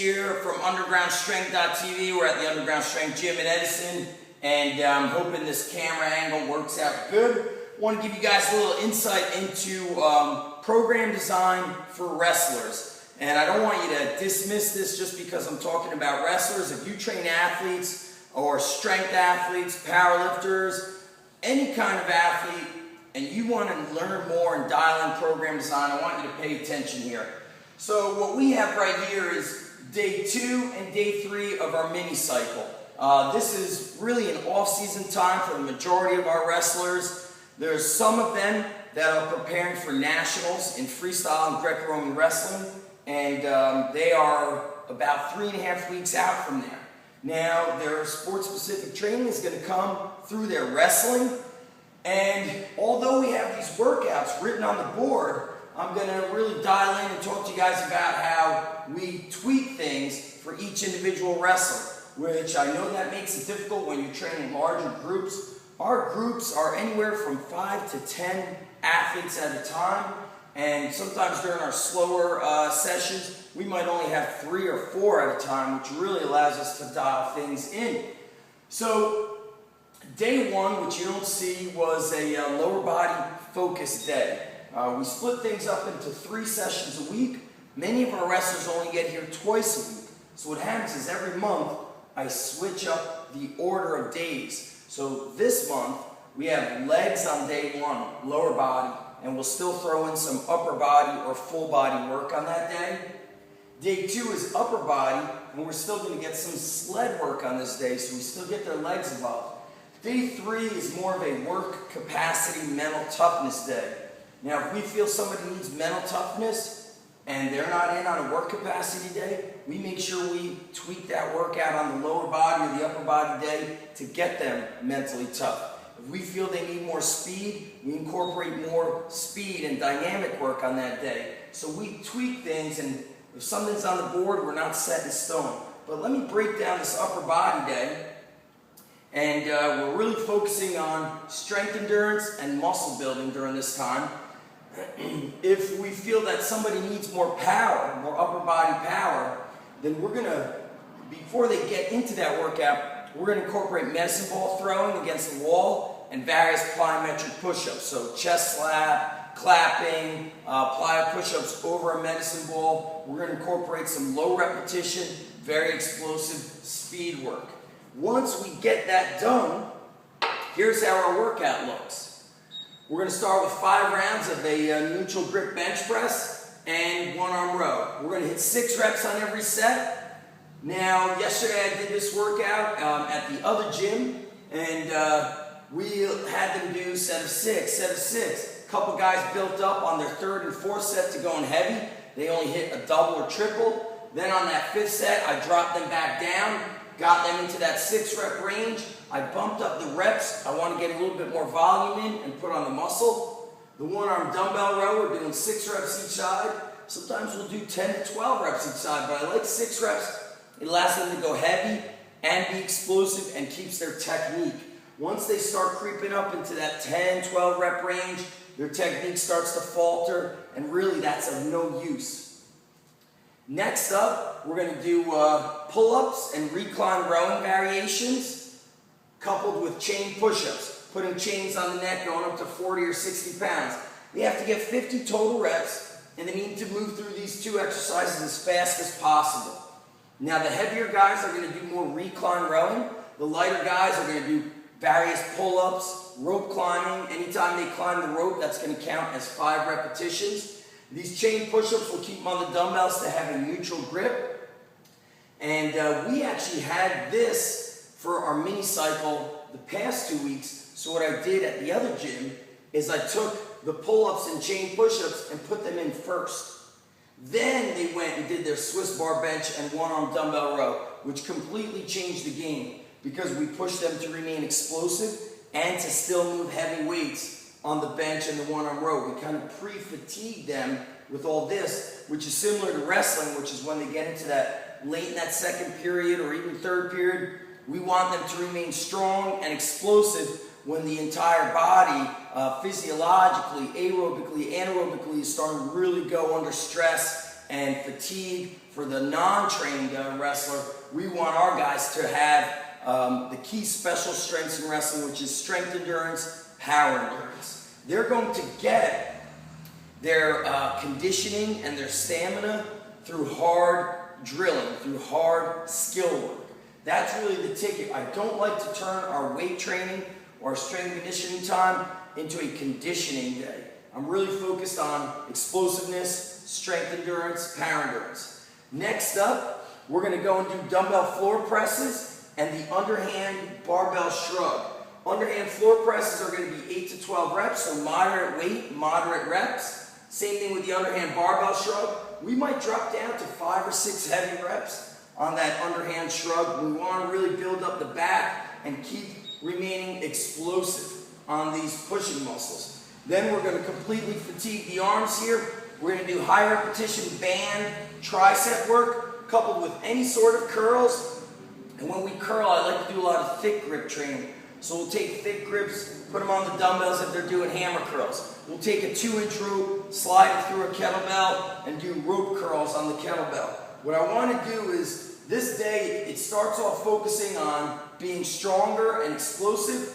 here from undergroundstrength.tv. We're at the Underground Strength Gym in Edison, and I'm hoping this camera angle works out good. I want to give you guys a little insight into program design for wrestlers. And I don't want you to dismiss this just because I'm talking about wrestlers. If you train athletes or strength athletes, powerlifters, any kind of athlete, and you want to learn more and dial in program design, I want you to pay attention here. So what we have right here is day 2 and day 3 of our mini cycle. This is really an off-season time for the majority of our wrestlers. There's some of them that are preparing for nationals in freestyle and Greco-Roman wrestling, and they are about 3.5 weeks out from there. Now, their sport-specific training is going to come through their wrestling, and although we have these workouts written on the board, I'm going to really dial in and talk to you guys about how we tweak things for each individual wrestler, which I know that makes it difficult when you're training larger groups. Our groups are anywhere from 5 to 10 athletes at a time, and sometimes during our slower sessions, we might only have 3 or 4 at a time, which really allows us to dial things in. So day 1, which you don't see, was a lower body focus day. We split things up into 3 sessions a week. Many of our wrestlers only get here twice a week. So what happens is every month I switch up the order of days. So this month we have legs on day 1, lower body, and we'll still throw in some upper body or full body work on that day. Day 2 is upper body, and we're still going to get some sled work on this day, so we still get their legs involved. Day 3 is more of a work capacity mental toughness day. Now, if we feel somebody needs mental toughness and they're not in on a work capacity day, we make sure we tweak that workout on the lower body or the upper body day to get them mentally tough. If we feel they need more speed, we incorporate more speed and dynamic work on that day. So we tweak things, and if something's on the board, we're not set in stone. But let me break down this upper body day. And we're really focusing on strength endurance and muscle building during this time. If we feel that somebody needs more power, more upper body power, then we're going to, before they get into that workout, we're going to incorporate medicine ball throwing against the wall and various plyometric push-ups. So chest slap, clapping, plyo push-ups over a medicine ball. We're going to incorporate some low repetition, very explosive speed work. Once we get that done, here's how our workout looks. We're going to start with 5 rounds of a neutral grip bench press and 1-arm row. We're going to hit 6 reps on every set. Now, yesterday I did this workout at the other gym, and we had them do set of 6. A couple guys built up on their 3rd and 4th set to going heavy. They only hit a double or triple. Then on that 5th set, I dropped them back down, got them into that 6-rep range. I bumped up the reps. I want to get a little bit more volume in and put on the muscle. The 1-arm dumbbell row, we're doing 6 reps each side. Sometimes we'll do 10 to 12 reps each side, but I like 6 reps. It allows them to go heavy and be explosive and keeps their technique. Once they start creeping up into that 10, 12 rep range, their technique starts to falter, and really that's of no use. Next up, we're going to do pull-ups and recline rowing variations, coupled with chain push-ups, putting chains on the neck going up to 40 or 60 pounds. We have to get 50 total reps, and they need to move through these 2 exercises as fast as possible. Now, the heavier guys are going to do more recline rowing. The lighter guys are going to do various pull-ups, rope climbing. Anytime they climb the rope, that's going to count as 5 repetitions. These chain push-ups will keep them on the dumbbells to have a neutral grip. And we actually had this for our mini cycle the past 2 weeks. So what I did at the other gym is I took the pull-ups and chain push-ups and put them in first. Then they went and did their Swiss bar bench and 1-arm dumbbell row, which completely changed the game because we pushed them to remain explosive and to still move heavy weights on the bench and the 1-arm row. We kind of pre-fatigued them with all this, which is similar to wrestling, which is when they get into that late in that 2nd period or even 3rd period. We want them to remain strong and explosive when the entire body, physiologically, aerobically, anaerobically, is starting to really go under stress and fatigue for the non-trained wrestler, we want our guys to have the key special strengths in wrestling, which is strength endurance, power endurance. They're going to get their conditioning and their stamina through hard drilling, through hard skill work. That's really the ticket. I don't like to turn our weight training or strength and conditioning time into a conditioning day. I'm really focused on explosiveness, strength endurance, power endurance. Next up, we're going to go and do dumbbell floor presses and the underhand barbell shrug. Underhand floor presses are going to be 8 to 12 reps, so moderate weight, moderate reps. Same thing with the underhand barbell shrug. We might drop down to 5 or 6 heavy reps on that underhand shrug. We want to really build up the back and keep remaining explosive on these pushing muscles. Then we're going to completely fatigue the arms here. We're going to do high repetition band tricep work coupled with any sort of curls. And when we curl, I like to do a lot of thick grip training. So we'll take thick grips, put them on the dumbbells if they're doing hammer curls. We'll take a 2-inch rope, slide it through a kettlebell, and do rope curls on the kettlebell. What I want to do is, this day, it starts off focusing on being stronger and explosive.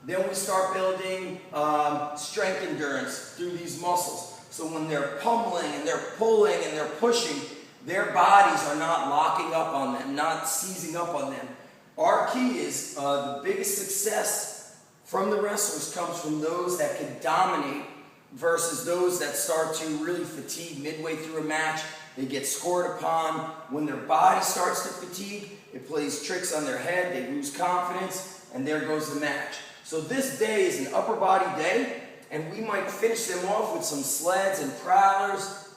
Then we start building strength endurance through these muscles. So when they're pummeling and they're pulling and they're pushing, their bodies are not locking up on them, not seizing up on them. Our key is the biggest success from the wrestlers comes from those that can dominate versus those that start to really fatigue midway through a match. They get scored upon. When their body starts to fatigue, it plays tricks on their head, they lose confidence, and there goes the match. So this day is an upper body day, and we might finish them off with some sleds and prowlers,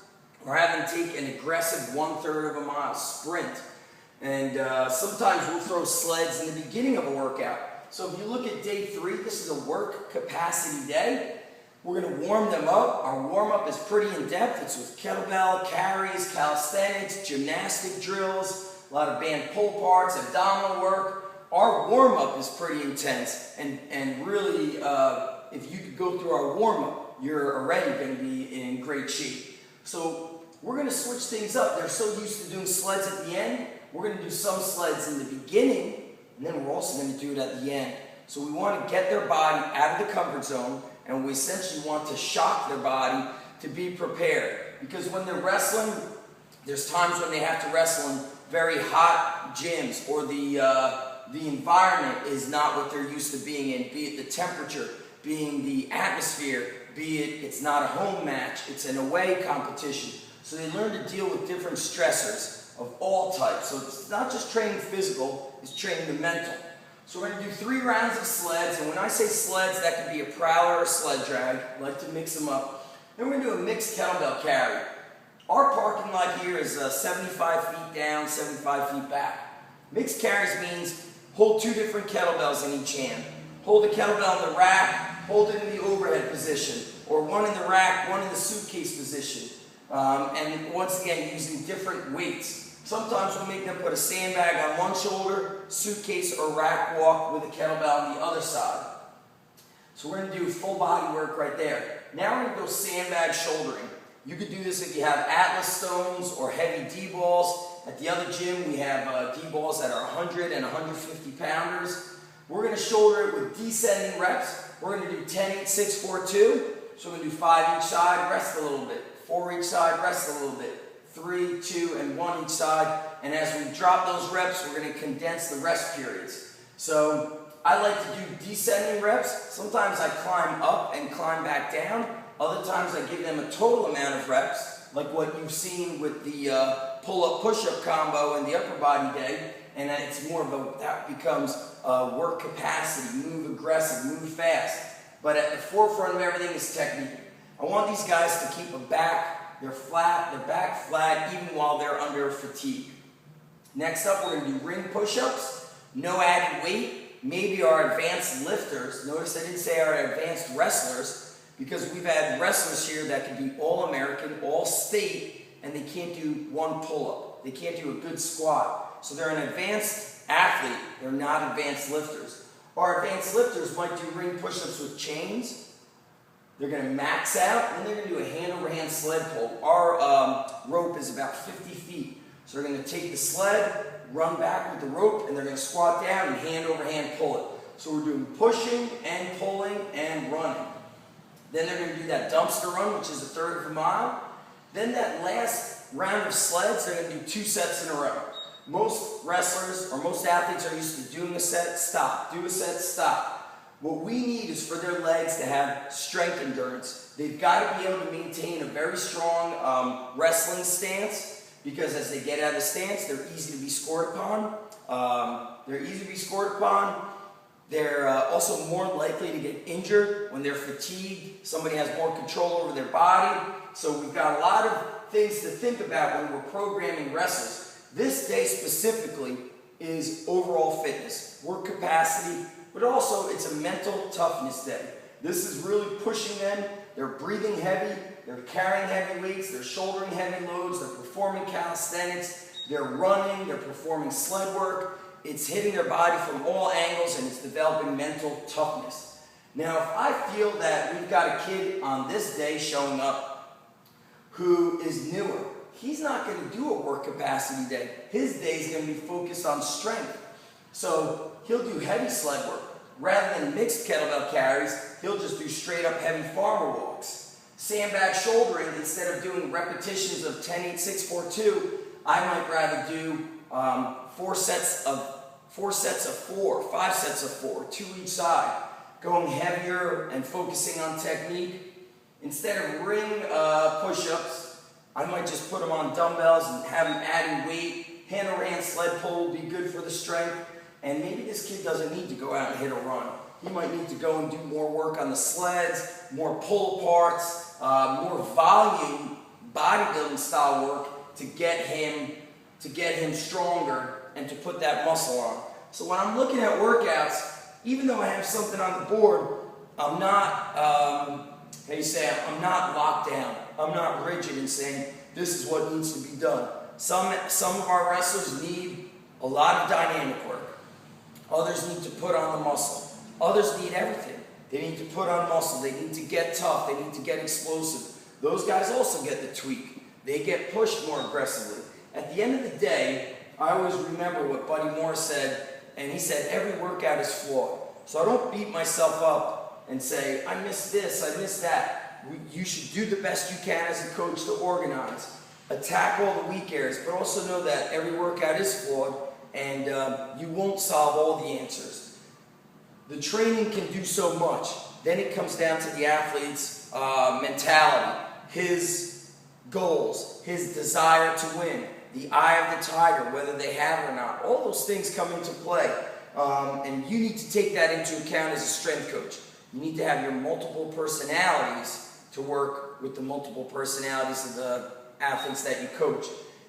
or have them take an aggressive 1/3 of a mile sprint. And sometimes we'll throw sleds in the beginning of a workout. So if you look at day 3, this is a work capacity day. We're going to warm them up. Our warm-up is pretty in-depth. It's with kettlebell, carries, calisthenics, gymnastic drills, a lot of band pull parts, abdominal work. Our warm-up is pretty intense, and really, if you could go through our warm-up, you're already going to be in great shape. So we're going to switch things up. They're so used to doing sleds at the end. We're going to do some sleds in the beginning, and then we're also going to do it at the end. So we want to get their body out of the comfort zone, and we essentially want to shock their body to be prepared. Because when they're wrestling, there's times when they have to wrestle in very hot gyms, or the environment is not what they're used to being in, be it the temperature, being the atmosphere, be it it's not a home match, it's an away competition. So they learn to deal with different stressors of all types. So it's not just training physical, it's training the mental. So we're going to do 3 rounds of sleds, and when I say sleds, that could be a prowler or a sled drag. I like to mix them up. Then we're going to do a mixed kettlebell carry. Our parking lot here is 75 feet down, 75 feet back. Mixed carries means hold 2 different kettlebells in each hand. Hold the kettlebell in the rack, hold it in the overhead position, or one in the rack, one in the suitcase position. And once again, using different weights. Sometimes we'll make them put a sandbag on one shoulder, suitcase or rack walk with a kettlebell on the other side. So we're going to do full body work right there. Now we're going to go sandbag shouldering. You could do this if you have Atlas stones or heavy D-balls. At the other gym, we have D-balls that are 100 and 150 pounders. We're going to shoulder it with descending reps. We're going to do 10, 8, 6, 4, 2. So we're going to do 5 each side, rest a little bit. 4 each side, rest a little bit. 3, 2, and 1 each side. And as we drop those reps, we're going to condense the rest periods. So I like to do descending reps. Sometimes I climb up and climb back down. Other times I give them a total amount of reps, like what you've seen with the pull-up, push-up combo in the upper body day. And it's more of a, that becomes work capacity, move aggressive, move fast. But at the forefront of everything is technique. I want these guys to keep a back, they're flat, their back flat, even while they're under fatigue. Next up, we're going to do ring push-ups, no added weight, maybe our advanced lifters. Notice I didn't say our advanced wrestlers, because we've had wrestlers here that can be all-American, all-state, and they can't do one pull-up. They can't do a good squat. So they're an advanced athlete, they're not advanced lifters. Our advanced lifters might do ring push-ups with chains. They're going to max out, and they're going to do a hand-over-hand sled pull. Our rope is about 50 feet. So they're going to take the sled, run back with the rope, and they're going to squat down and hand over hand pull it. So we're doing pushing and pulling and running. Then they're going to do that dumpster run, which is a third of a mile. Then that last round of sleds, they're going to do 2 sets in a row. Most wrestlers or most athletes are used to doing a set, stop, do a set, stop. What we need is for their legs to have strength endurance. They've got to be able to maintain a very strong wrestling stance, because as they get out of the stance, they're easy to be scored upon. They're also more likely to get injured when they're fatigued. Somebody has more control over their body. So we've got a lot of things to think about when we're programming wrestlers. This day specifically is overall fitness, work capacity, but also it's a mental toughness day. This is really pushing them. They're breathing heavy, they're carrying heavy weights, they're shouldering heavy loads, they're performing calisthenics, they're running, they're performing sled work. It's hitting their body from all angles, and it's developing mental toughness. Now, if I feel that we've got a kid on this day showing up who is newer, he's not going to do a work capacity day. His day is going to be focused on strength. So he'll do heavy sled work. Rather than mixed kettlebell carries, he'll just do straight up heavy farmer walks. Sandbag shouldering, instead of doing repetitions of 10, 8, 6, 4, 2, I might rather do 4 sets of 4, 5 sets of 4, 2 each side, going heavier and focusing on technique. Instead of ring push-ups, I might just put them on dumbbells and have them adding weight. Hand over hand sled pull will be good for the strength. And maybe this kid doesn't need to go out and hit a run. He might need to go and do more work on the sleds, more pull aparts, more volume, bodybuilding style work to get him stronger and to put that muscle on. So when I'm looking at workouts, even though I have something on the board, I'm not, I'm not locked down. I'm not rigid in saying this is what needs to be done. Some of our wrestlers need a lot of dynamic work. Others need to put on the muscle. Others need everything. They need to put on muscle. They need to get tough. They need to get explosive. Those guys also get the tweak. They get pushed more aggressively. At the end of the day, I always remember what Buddy Moore said, and he said every workout is flawed. So I don't beat myself up and say, I missed this, I missed that. You should do the best you can as a coach to organize. Attack all the weak areas, but also know that every workout is flawed, and you won't solve all the answers. The training can do so much. Then it comes down to the athlete's mentality, his goals, his desire to win, the eye of the tiger, whether they have it or not. All those things come into play. And you need to take that into account as a strength coach. You need to have your multiple personalities to work with the multiple personalities of the athletes that you coach.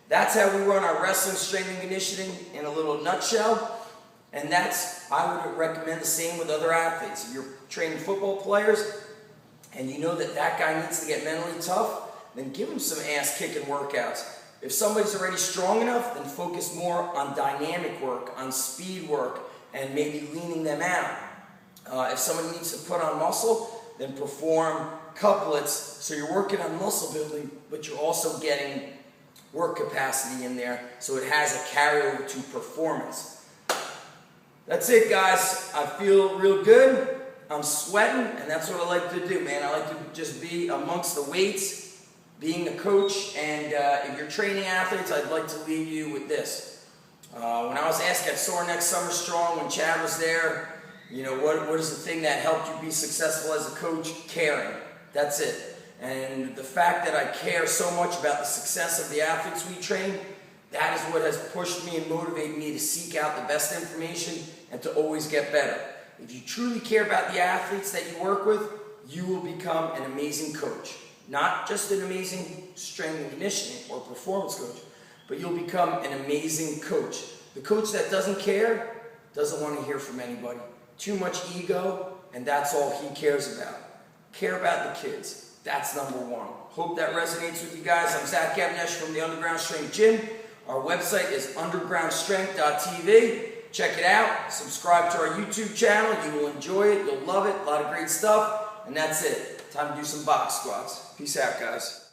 That's how we run our wrestling, strength, and conditioning in a little nutshell. And I would recommend the same with other athletes. If you're training football players and you know that guy needs to get mentally tough, then give him some ass-kicking workouts. If somebody's already strong enough, then focus more on dynamic work, on speed work, and maybe leaning them out. If somebody needs to put on muscle, then perform couplets, so you're working on muscle building, but you're also getting work capacity in there, so it has a carryover to performance. That's it, guys. I feel real good. I'm sweating, and that's what I like to do, man. I like to just be amongst the weights, being a coach, and if you're training athletes, I'd like to leave you with this. When I was asked at Sore Neck Summer Strong, when Chad was there, you know, what is the thing that helped you be successful as a coach? Caring. That's it. And the fact that I care so much about the success of the athletes we train, that is what has pushed me and motivated me to seek out the best information and to always get better. If you truly care about the athletes that you work with, you will become an amazing coach. Not just an amazing strength and conditioning or performance coach, but you'll become an amazing coach. The coach that doesn't care doesn't want to hear from anybody. Too much ego, and that's all he cares about. Care about the kids. That's number one. Hope that resonates with you guys. I'm Zach Gavnesh from the Underground Strength Gym. Our website is undergroundstrength.tv. Check it out. Subscribe to our YouTube channel. You will enjoy it. You'll love it. A lot of great stuff. And that's it. Time to do some box squats. Peace out, guys.